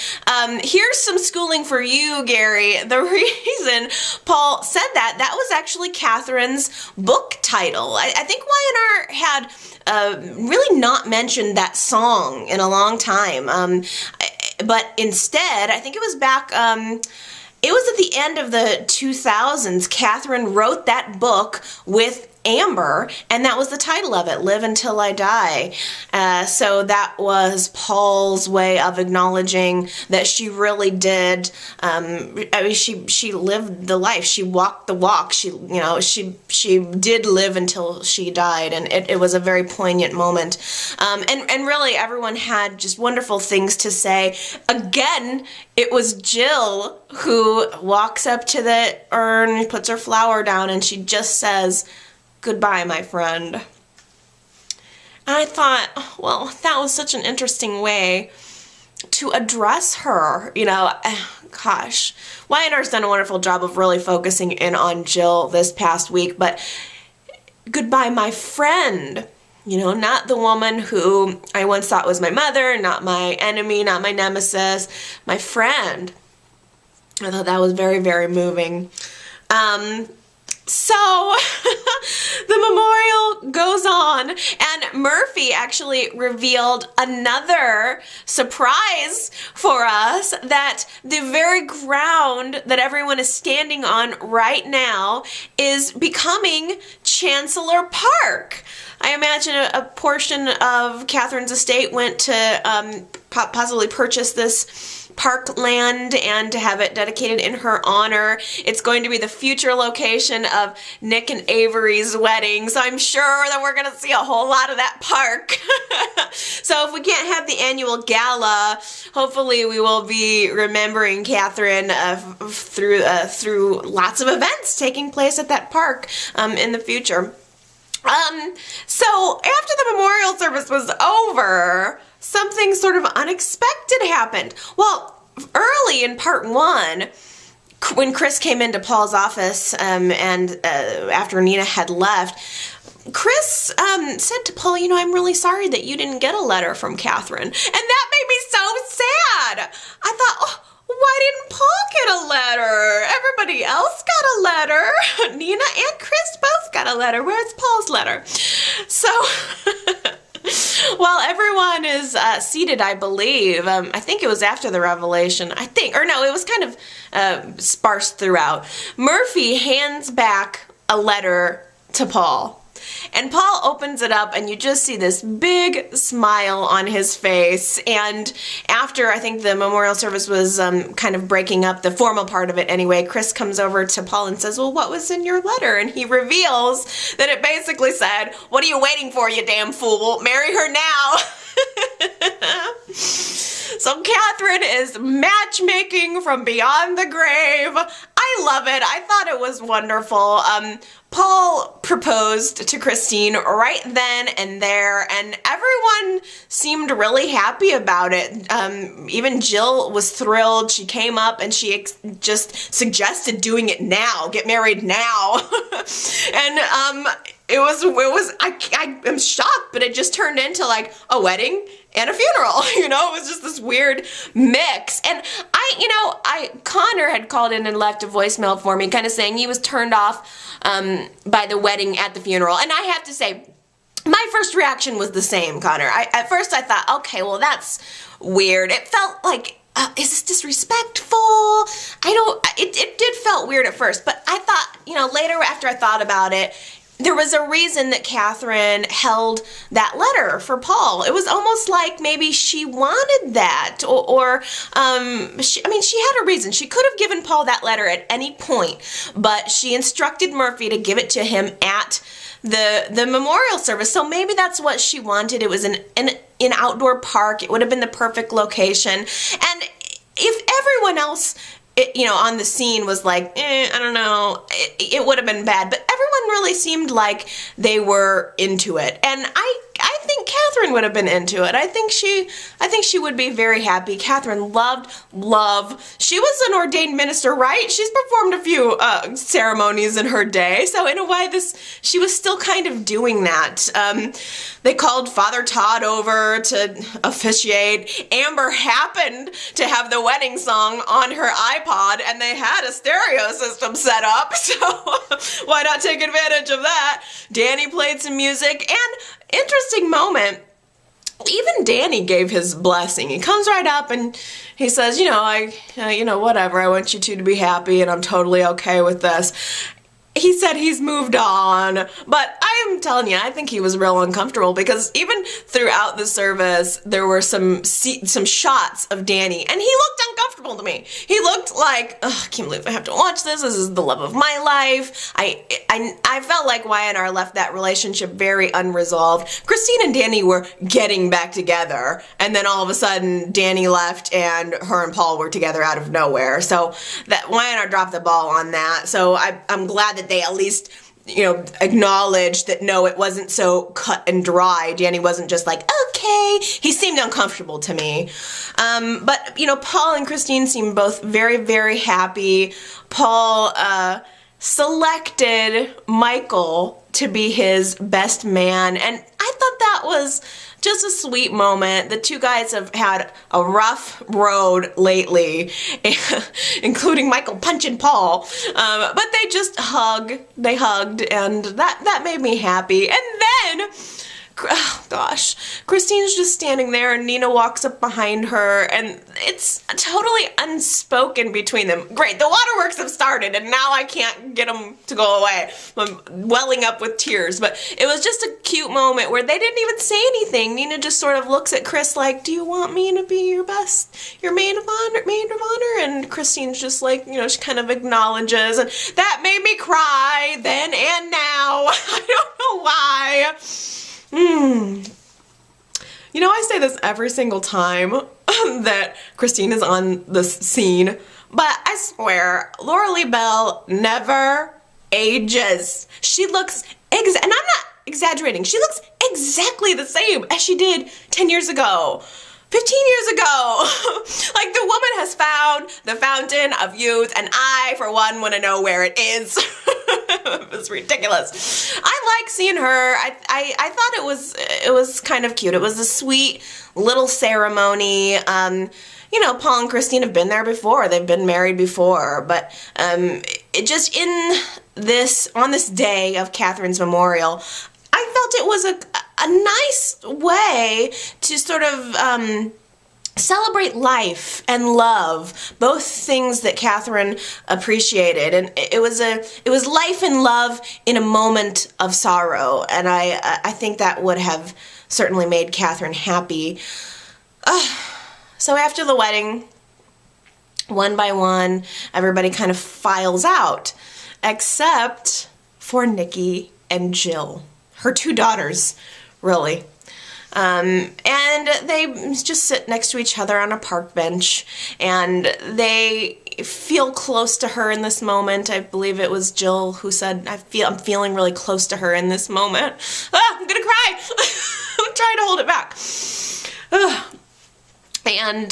here's some schooling for you, Gary. The reason Paul said that was actually Katherine's book title. I think YNR had really not mentioned that song in a long time. But instead, I think it was back... it was at the end of the 2000s. Katherine wrote that book with Amber, and that was the title of it, Live Until I Die. So that was Paul's way of acknowledging that she really did. She lived the life. She walked the walk. She did live until she died, and it was a very poignant moment. And really, everyone had just wonderful things to say. Again, it was Jill who walks up to the urn, puts her flower down, and she just says, "Goodbye, my friend." And I thought, well, that was such an interesting way to address her. Gosh, YNR's done a wonderful job of really focusing in on Jill this past week, but goodbye, my friend. Not the woman who I once thought was my mother, not my enemy, not my nemesis, my friend. I thought that was very, very moving. So the memorial goes on, and Murphy actually revealed another surprise for us, that the very ground that everyone is standing on right now is becoming Chancellor Park. I imagine a portion of Katherine's estate went to possibly purchase this parkland and to have it dedicated in her honor. It's going to be the future location of Nick and Avery's wedding, so I'm sure that we're going to see a whole lot of that park. So if we can't have the annual gala, hopefully we will be remembering Katherine through lots of events taking place at that park in the future. So after the memorial service was over, something sort of unexpected happened. Well, early in part one, when Chris came into Paul's office and after Nina had left, Chris said to Paul, "I'm really sorry that you didn't get a letter from Katherine." And that made me so sad. I thought, why didn't Paul get a letter? Everybody else got a letter. Nina and Chris both got a letter. Where's Paul's letter? So... while everyone is seated, I believe, I think it was after the revelation, it was kind of sparse throughout, Murphy hands back a letter to Paul. And Paul opens it up, and you just see this big smile on his face. And after, I think the memorial service was kind of breaking up, the formal part of it anyway, Chris comes over to Paul and says, well, what was in your letter? And he reveals that it basically said, what are you waiting for, you damn fool? Marry her now. So Katherine is matchmaking from beyond the grave. I love it. I thought it was wonderful. Paul proposed to Christine right then and there, and everyone seemed really happy about it. Even Jill was thrilled. She came up and she just suggested doing it now, get married now. And I am shocked, but it just turned into like a wedding and a funeral. It was just this weird mix. And Connor had called in and left a voicemail for me kind of saying he was turned off by the wedding at the funeral. And I have to say, my first reaction was the same, Connor. At first I thought, okay, well, that's weird. It felt like, is this disrespectful? It did felt weird at first, but I thought, later after I thought about it, there was a reason that Katherine held that letter for Paul. It was almost like maybe she wanted that, or she had a reason. She could have given Paul that letter at any point, but she instructed Murphy to give it to him at the memorial service. So maybe that's what she wanted. It was an outdoor park. It would have been the perfect location. And if everyone else on the scene was like, I don't know, it would have been bad. But everyone really seemed like they were into it. And I think Katherine would have been into it. I think she would be very happy. Katherine loved love. She was an ordained minister, right? She's performed a few ceremonies in her day. So in a way, she was still kind of doing that. They called Father Todd over to officiate. Amber happened to have the wedding song on her iPod, and they had a stereo system set up, so why not take advantage of that? Danny played some music, and interesting moment, even Danny gave his blessing. He comes right up and he says, whatever, I want you two to be happy, and I'm totally okay with this. He said he's moved on, but I'm telling you, I think he was real uncomfortable, because even throughout the service, there were some shots of Danny, and he looked uncomfortable to me. He looked like, I can't believe I have to watch this. This is the love of my life. I felt like Y&R left that relationship very unresolved. Christine and Danny were getting back together, and then all of a sudden, Danny left, and her and Paul were together out of nowhere. So that Y&R dropped the ball on that. So I'm glad that they at least, acknowledged that no, it wasn't so cut and dry. Danny wasn't just like, okay. He seemed uncomfortable to me. But, Paul and Christine seemed both very, very happy. Paul selected Michael to be his best man, and I thought that was just a sweet moment. The two guys have had a rough road lately, including Michael punching Paul, but they just hugged, and that made me happy. And then, oh gosh, Christine's just standing there, and Nina walks up behind her, and it's totally unspoken between them. Great, the waterworks have started, and now I can't get them to go away. I'm welling up with tears, but it was just a cute moment where they didn't even say anything. Nina just sort of looks at Chris like, do you want me to be your maid of honor? And Christine's just like, she kind of acknowledges, and that made me cry then and now. I don't know why. I say this every single time that Christine is on this scene, but I swear, Laura Lee Bell never ages. She looks, and I'm not exaggerating, she looks exactly the same as she did 10 years ago. 15 years ago. Like, the woman has found the fountain of youth, and I, for one, want to know where it is. It's ridiculous. I like seeing her. I thought it was kind of cute. It was a sweet little ceremony. Paul and Christine have been there before. They've been married before, but it just on this day of Katherine's memorial, I felt it was a nice way to sort of celebrate life and love, both things that Katherine appreciated. And it was life and love in a moment of sorrow, and I think that would have certainly made Katherine happy. So after the wedding, one by one, everybody kind of files out, except for Nikki and Jill, her two daughters, really. And they just sit next to each other on a park bench, and they feel close to her in this moment. I believe it was Jill who said, I'm feeling really close to her in this moment. I'm gonna cry. I'm trying to hold it back. And,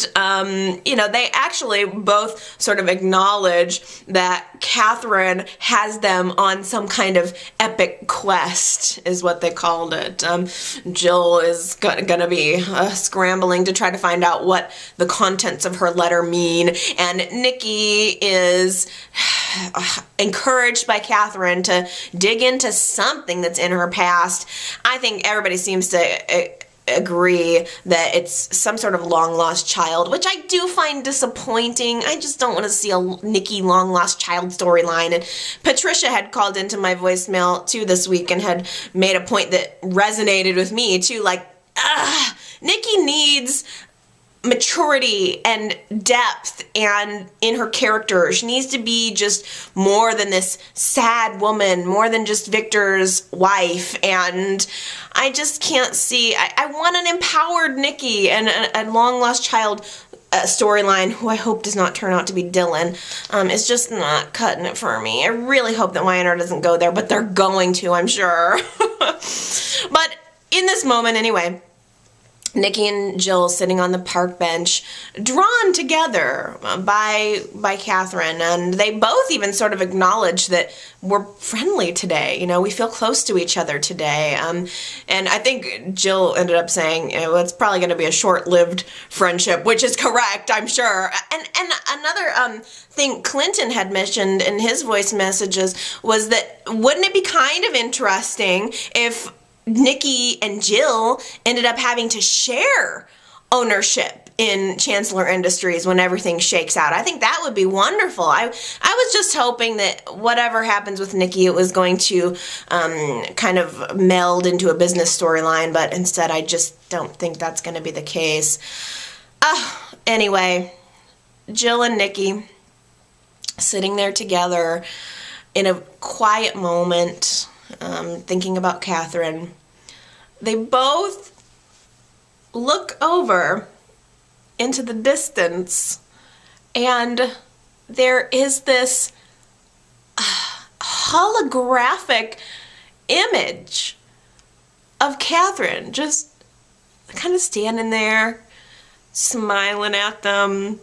they actually both sort of acknowledge that Katherine has them on some kind of epic quest, is what they called it. Jill is going to be scrambling to try to find out what the contents of her letter mean, and Nikki is encouraged by Katherine to dig into something that's in her past. I think everybody seems to agree that it's some sort of long-lost child, which I do find disappointing. I just don't want to see a Nikki long-lost child storyline. And Patricia had called into my voicemail too this week and had made a point that resonated with me too, like, Nikki needs maturity and depth and in her character. She needs to be just more than this sad woman, more than just Victor's wife, and I just can't see. I want an empowered Nikki and a long-lost child storyline, who I hope does not turn out to be Dylan. It's just not cutting it for me. I really hope that Y&R doesn't go there, but they're going to, I'm sure. But in this moment anyway, Nikki and Jill sitting on the park bench, drawn together by Katherine, and they both even sort of acknowledge that we're friendly today. We feel close to each other today. And I think Jill ended up saying, it's probably going to be a short-lived friendship, which is correct, I'm sure. And another thing Clinton had mentioned in his voice messages was that wouldn't it be kind of interesting if Nikki and Jill ended up having to share ownership in Chancellor Industries when everything shakes out? I think that would be wonderful. I was just hoping that whatever happens with Nikki, it was going to kind of meld into a business storyline, but instead I just don't think that's going to be the case. Anyway, Jill and Nikki sitting there together in a quiet moment, thinking about Katherine. They both look over into the distance, and there is this holographic image of Katherine just kind of standing there, smiling at them.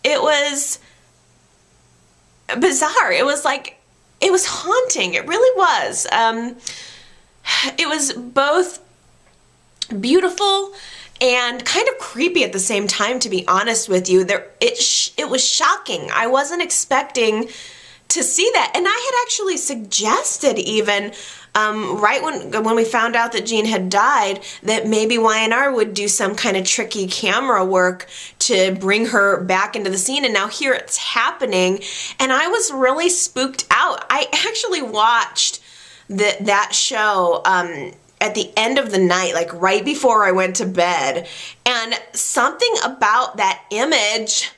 It was bizarre. It was haunting. It really was. It was both beautiful and kind of creepy at the same time, to be honest with you. It was shocking. I wasn't expecting to see that. And I had actually suggested even right when we found out that Jean had died, that maybe Y&R would do some kind of tricky camera work to bring her back into the scene, and now here it's happening, and I was really spooked out. I actually watched that show at the end of the night, like right before I went to bed, and something about that image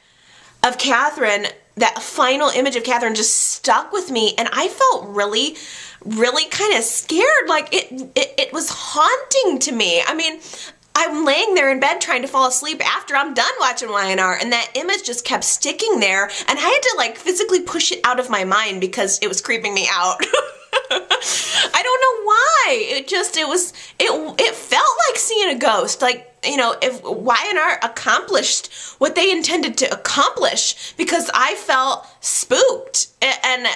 of Katherine, that final image of Katherine, just stuck with me, and I felt really kind of scared. Like it was haunting to me. I mean, I'm laying there in bed trying to fall asleep after I'm done watching Y&R, and that image just kept sticking there, and I had to physically push it out of my mind because it was creeping me out. I don't know why. It felt like seeing a ghost. If Y&R accomplished what they intended to accomplish, because I felt spooked, and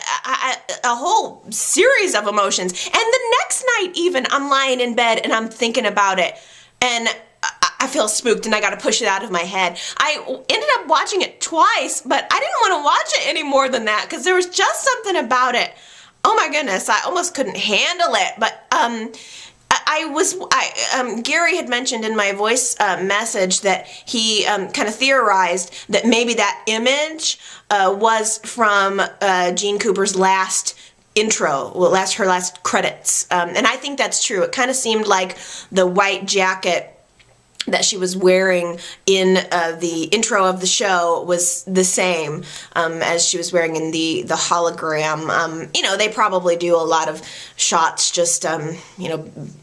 a whole series of emotions. And the next night even, I'm lying in bed and I'm thinking about it, and I feel spooked, and I got to push it out of my head. I ended up watching it twice, but I didn't want to watch it any more than that because there was just something about it. Oh my goodness, I almost couldn't handle it. But Gary had mentioned in my voice message that he kind of theorized that maybe that image was from Jean Cooper's last intro, her last credits, and I think that's true. It kind of seemed like the white jacket that she was wearing in the intro of the show was the same as she was wearing in the hologram. You know, they probably do a lot of shots, just,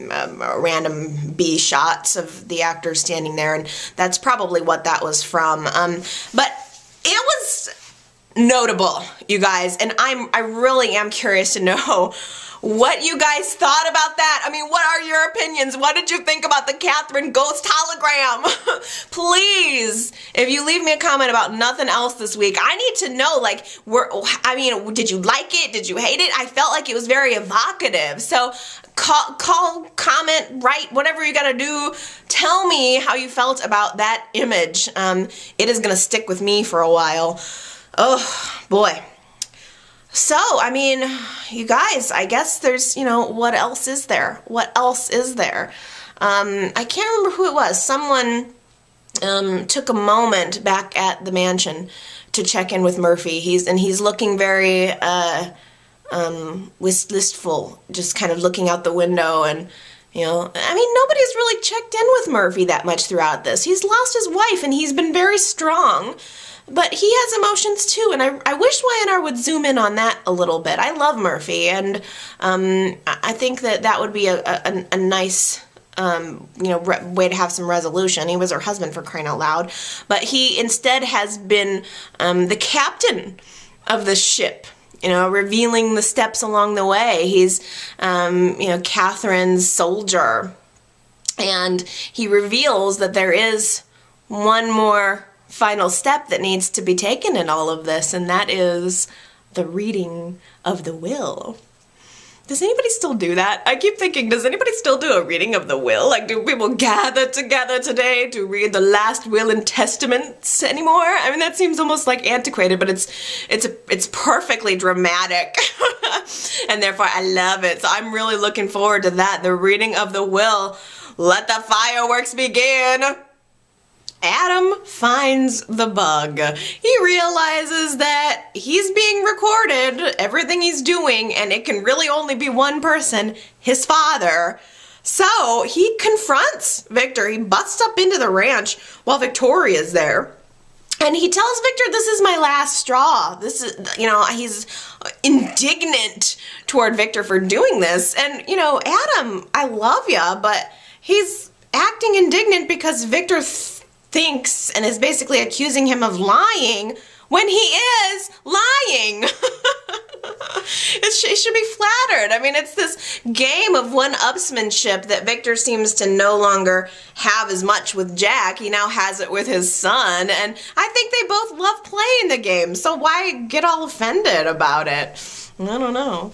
random B shots of the actors standing there, and that's probably what that was from. But it was notable, you guys, and I really am curious to know what you guys thought about that. I mean, what are your opinions? What did you think about the Katherine ghost hologram? Please, if you leave me a comment about nothing else this week, I need to know, like, did you like it? Did you hate it? I felt like it was very evocative. So call, comment, write, whatever you gotta do. Tell me how you felt about that image. It is gonna stick with me for a while. Oh, boy. So, I mean, you guys, I guess there's, what else is there? What else is there? I can't remember who it was. Someone took a moment back at the mansion to check in with Murphy. He's looking very wistful, just kind of looking out the window, and nobody's really checked in with Murphy that much throughout this. He's lost his wife, and he's been very strong. But he has emotions too, and I wish Y&R would zoom in on that a little bit. I love Murphy, and I think that would be a nice way to have some resolution. He was her husband, for crying out loud, but he instead has been the captain of the ship. Revealing the steps along the way. He's Katherine's soldier, and he reveals that there is one more final step that needs to be taken in all of this, and that is the reading of the will. Does anybody still do that? I keep thinking, does anybody still do a reading of the will? Like, do people gather together today to read the last will and testaments anymore? I mean, that seems almost like antiquated, but it's perfectly dramatic, and therefore I love it. So I'm really looking forward to that, the reading of the will. Let the fireworks begin. Adam finds the bug. He realizes that he's being recorded, everything he's doing, and it can really only be one person, his father. So he confronts Victor. He busts up into the ranch while Victoria's there. And he tells Victor, this is my last straw. This is, he's indignant toward Victor for doing this. And, Adam, I love ya, but he's acting indignant because Victor thinks and is basically accusing him of lying when he is lying. It should be flattered. I mean, it's this game of one-upsmanship that Victor seems to no longer have as much with Jack. He now has it with his son, and I think they both love playing the game, so why get all offended about it? I don't know.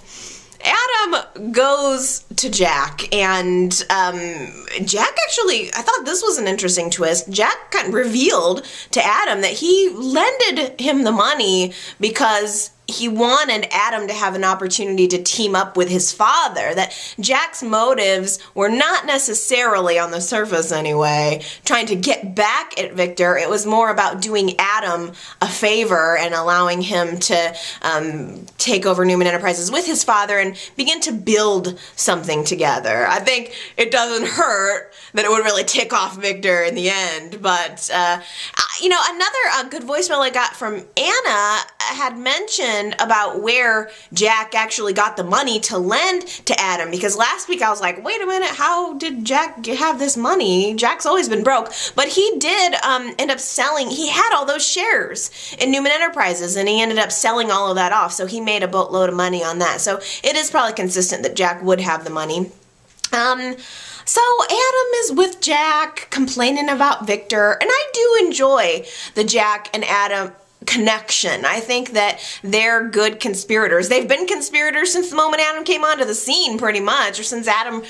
Adam goes to Jack, and Jack actually, I thought this was an interesting twist. Jack kind of revealed to Adam that he lended him the money because he wanted Adam to have an opportunity to team up with his father, that Jack's motives were not necessarily, on the surface anyway, trying to get back at Victor. It was more about doing Adam a favor and allowing him to take over Newman Enterprises with his father and begin to build something together. I think it doesn't hurt that it would really tick off Victor in the end, but another good voicemail I got from Anna had mentioned about where Jack actually got the money to lend to Adam, because last week I was like, wait a minute, how did Jack have this money? Jack's always been broke, but he did end up selling. He had all those shares in Newman Enterprises, and he ended up selling all of that off, so he made a boatload of money on that. So it is probably consistent that Jack would have the money. So Adam is with Jack, complaining about Victor, and I do enjoy the Jack and Adam connection. I think that they're good conspirators. They've been conspirators since the moment Adam came onto the scene, pretty much, or since Adam,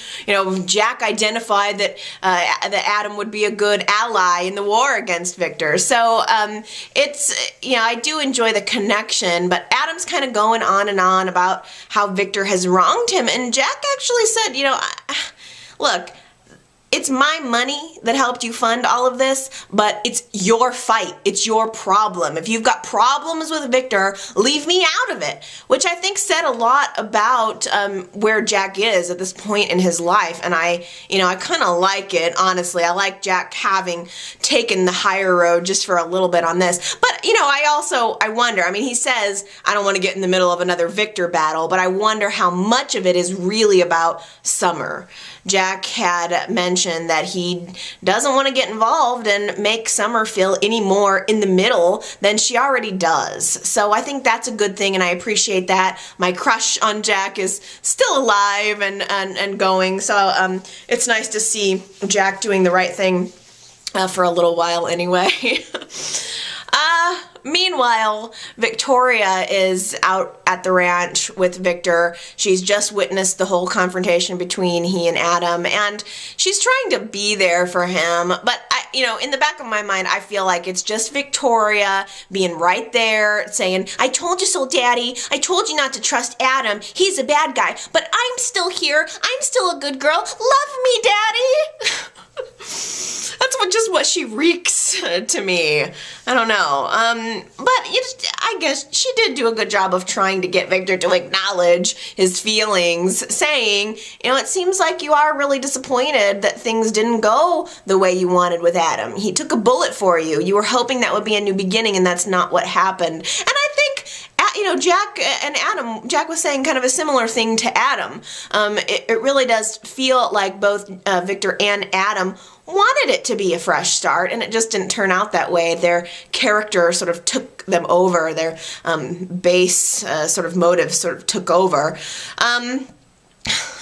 Jack identified that Adam would be a good ally in the war against Victor. So I do enjoy the connection, but Adam's kind of going on and on about how Victor has wronged him, and Jack actually said, look, it's my money that helped you fund all of this, but it's your fight. It's your problem. If you've got problems with Victor, leave me out of it, which I think said a lot about where Jack is at this point in his life. And I kind of like it, honestly. I like Jack having taken the higher road just for a little bit on this. But, I wonder, he says, I don't want to get in the middle of another Victor battle, but I wonder how much of it is really about Summer. Jack had mentioned that he doesn't want to get involved and make Summer feel any more in the middle than she already does. So I think that's a good thing, and I appreciate that. My crush on Jack is still alive and going, so it's nice to see Jack doing the right thing for a little while anyway. Meanwhile, Victoria is out at the ranch with Victor. She's just witnessed the whole confrontation between he and Adam, and she's trying to be there for him. But, in the back of my mind, I feel like it's just Victoria being right there saying, I told you so, Daddy. I told you not to trust Adam. He's a bad guy. But I'm still here. I'm still a good girl. Love me, Daddy. That's just what she reeks to me. I don't know. But I guess she did do a good job of trying to get Victor to acknowledge his feelings, saying, it seems like you are really disappointed that things didn't go the way you wanted with Adam. He took a bullet for you. You were hoping that would be a new beginning, and that's not what happened. And I think Jack was saying kind of a similar thing to Adam. It really does feel like both Victor and Adam wanted it to be a fresh start, and it just didn't turn out that way. Their character sort of took them over. Their base sort of motive sort of took over.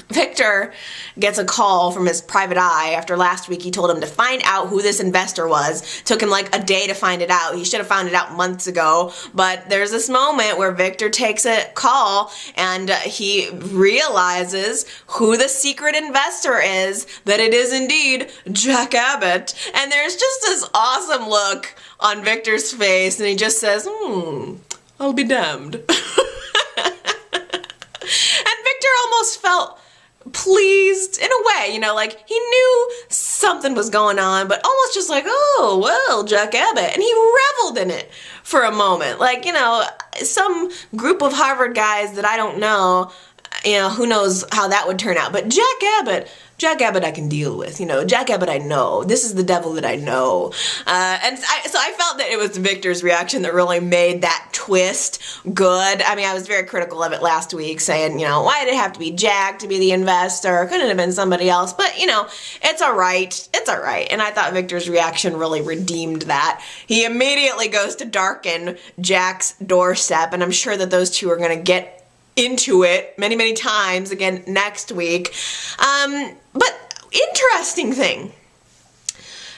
Victor gets a call from his private eye after last week he told him to find out who this investor was. Took him like a day to find it out. He should have found it out months ago. But there's this moment where Victor takes a call and he realizes who the secret investor is, that it is indeed Jack Abbott. And there's just this awesome look on Victor's face, and he just says, I'll be damned. And Victor almost felt pleased in a way, like he knew something was going on, but almost just like, oh, well, Jack Abbott. And he reveled in it for a moment. Like, some group of Harvard guys that I don't know, who knows how that would turn out. But Jack Abbott I can deal with, Jack Abbott I know. This is the devil that I know. So I felt that it was Victor's reaction that really made that twist good. I was very critical of it last week, saying, why did it have to be Jack to be the investor? Couldn't it have been somebody else? But, it's all right. It's all right. And I thought Victor's reaction really redeemed that. He immediately goes to darken Jack's doorstep, and I'm sure that those two are going to get into it many, many times again next week. But interesting thing.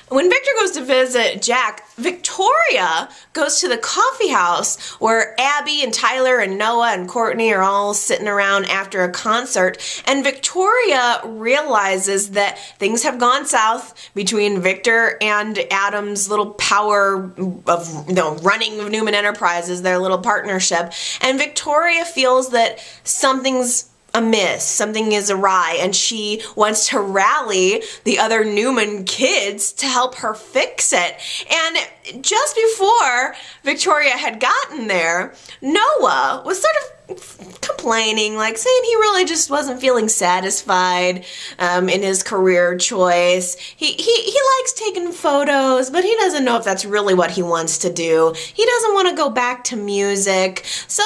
When Victor goes to visit Jack, Victoria goes to the coffee house where Abby and Tyler and Noah and Courtney are all sitting around after a concert, and Victoria realizes that things have gone south between Victor and Adam's little power of running of Newman Enterprises, their little partnership, and Victoria feels that something's amiss, something is awry, and she wants to rally the other Newman kids to help her fix it. And just before Victoria had gotten there, Noah was sort of complaining, like saying he really just wasn't feeling satisfied in his career choice. He likes taking photos, but he doesn't know if that's really what he wants to do. He doesn't want to go back to music. So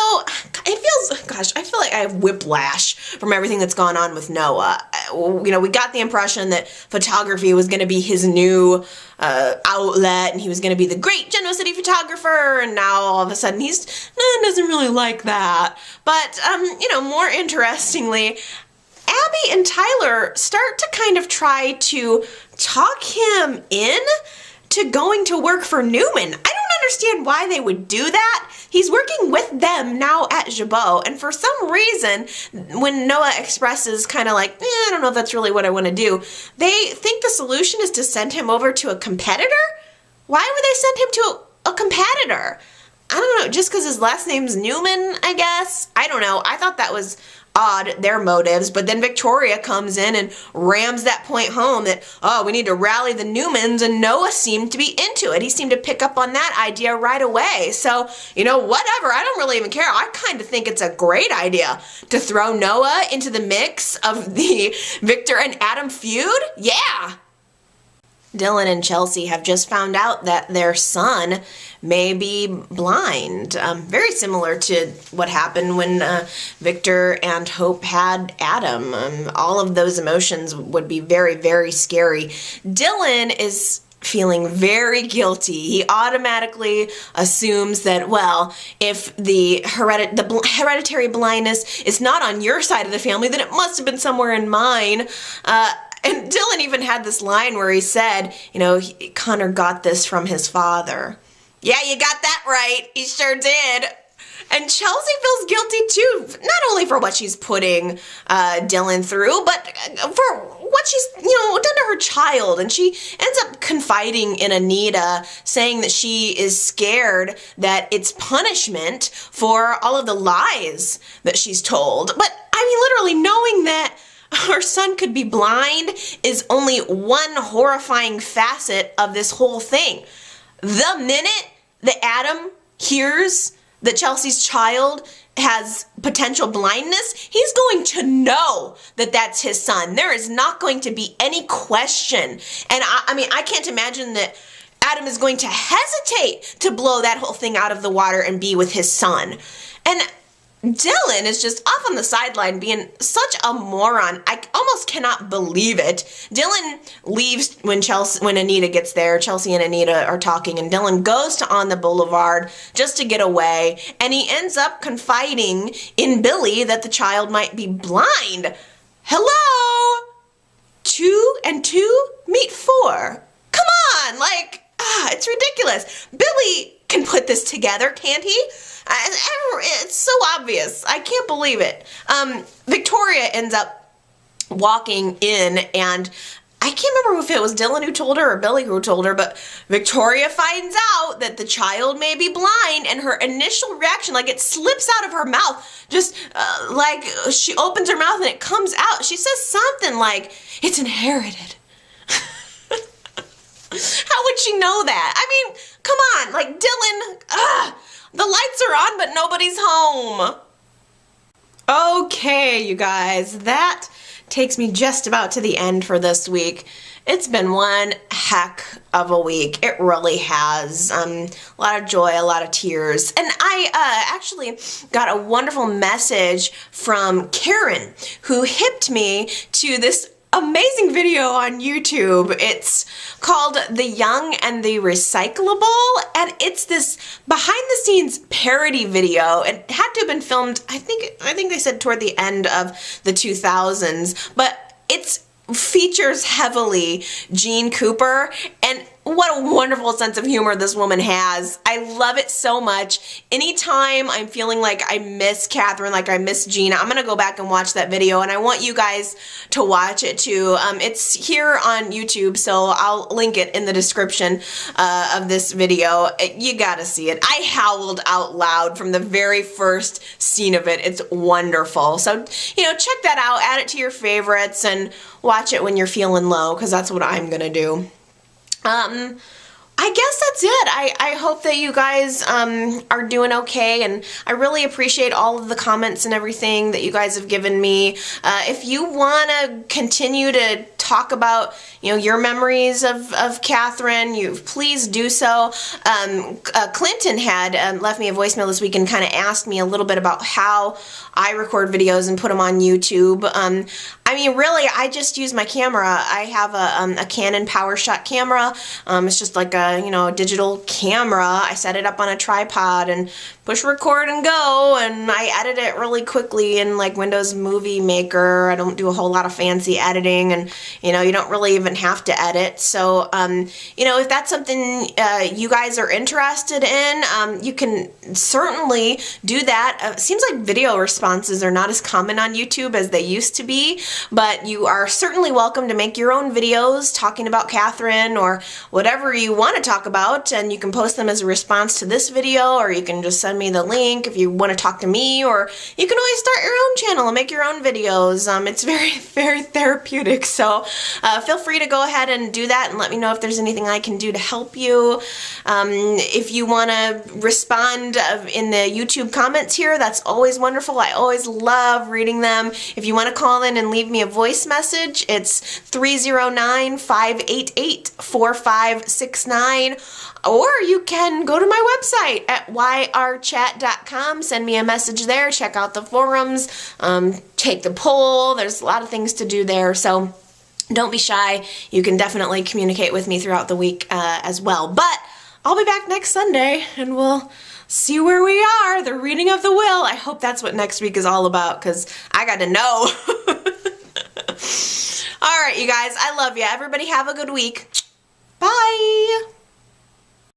it feels, I feel like I have whiplash from everything that's gone on with Noah. We got the impression that photography was going to be his new outlet, and he was going to be the great Genoa City photographer, and now all of a sudden he doesn't really like that. But, more interestingly, Abby and Tyler start to kind of try to talk him in to going to work for Newman. I don't understand why they would do that. He's working with them now at Jabot, and for some reason, when Noah expresses kind of like, I don't know if that's really what I want to do, they think the solution is to send him over to a competitor? Why would they send him to a competitor? don't know, just because his last name's Newman, I guess. I don't know. I thought that was odd, their motives, but then Victoria comes in and rams that point home that, oh, we need to rally the Newmans, and Noah seemed to be into it. He seemed to pick up on that idea right away. So, you know, whatever, I don't really even care. I kind of think it's a great idea to throw Noah into the mix of the Victor and Adam feud. Yeah! Dylan and Chelsea have just found out that their son may be blind. Very similar to what happened when Victor and Hope had Adam. All of those emotions would be very, very scary. Dylan is feeling very guilty. He automatically assumes that, well, if the hereditary blindness is not on your side of the family, then it must have been somewhere in mine. And Dylan even had this line where he said, you know, Connor got this from his father. Yeah, you got that right. He sure did. And Chelsea feels guilty too, not only for what she's putting Dylan through, but for what she's, you know, done to her child. And she ends up confiding in Anita, saying that she is scared that it's punishment for all of the lies that she's told. But I mean, literally knowing that her son could be blind is only one horrifying facet of this whole thing. The minute that Adam hears that Chelsea's child has potential blindness, he's going to know that that's his son. There is not going to be any question. And I mean, I can't imagine that Adam is going to hesitate to blow that whole thing out of the water and be with his son. And Dylan is just off on the sideline being such a moron. I almost cannot believe it. Dylan leaves when Anita gets there. Chelsea and Anita are talking, and Dylan goes to On the Boulevard just to get away, and he ends up confiding in Billy that the child might be blind. Hello? 2 and 2 meet 4. Come on, like, it's ridiculous. Billy can put this together, can't he? It's so obvious. I can't believe it. Victoria ends up walking in, and I can't remember if it was Dylan who told her or Billy who told her, but Victoria finds out that the child may be blind, and her initial reaction, like it slips out of her mouth, just like she opens her mouth and it comes out. She says something like, it's inherited. How would she know that? I mean, come on, like Dylan, the lights are on, but nobody's home. Okay, you guys, that takes me just about to the end for this week. It's been one heck of a week. It really has. A lot of joy, a lot of tears. And I actually got a wonderful message from Karen, who hipped me to this amazing video on YouTube. It's called The Young and the Recyclable, and it's this behind the scenes parody video. It had to have been filmed, I think they said toward the end of the 2000s, but it's features heavily Gene Cooper, and what a wonderful sense of humor this woman has. I love it so much. Anytime I'm feeling like I miss Katherine, like I miss Gina, I'm gonna go back and watch that video, and I want you guys to watch it too. It's here on YouTube, so I'll link it in the description of this video. You gotta see it. I howled out loud from the very first scene of it. It's wonderful. So, you know, check that out, add it to your favorites, and watch it when you're feeling low, because that's what I'm gonna do. I guess that's it. I hope that you guys are doing okay, and I really appreciate all of the comments and everything that you guys have given me. If you want to continue to talk about, you know, your memories of Katherine, you please do so. Clinton had left me a voicemail this week and kind of asked me a little bit about how I record videos and put them on YouTube. I mean, really, I just use my camera. I have a Canon PowerShot camera. It's just like a, you know, digital camera. I set it up on a tripod and push record and go, and I edit it really quickly in like Windows Movie Maker. I don't do a whole lot of fancy editing, and you know, you don't really even have to edit. So, you know, if that's something you guys are interested in, you can certainly do that. Seems like video responses are not as common on YouTube as they used to be, but you are certainly welcome to make your own videos talking about Katherine or whatever you want to talk about, and you can post them as a response to this video, or you can just send me the link if you want to talk to me, or you can always start your own channel and make your own videos. It's very, very therapeutic, so feel free to go ahead and do that and let me know if there's anything I can do to help you. If you want to respond in the YouTube comments here, that's always wonderful. I always love reading them. If you want to call in and leave me a voice message, it's 309-588-4569, or you can go to my website at yrchat.com, send me a message there, check out the forums, take the poll. There's a lot of things to do there, so don't be shy. You can definitely communicate with me throughout the week as well. But I'll be back next Sunday, and we'll see where we are, the reading of the will. I hope that's what next week is all about, because I got to know. All right, you guys, I love you. Everybody have a good week. Bye.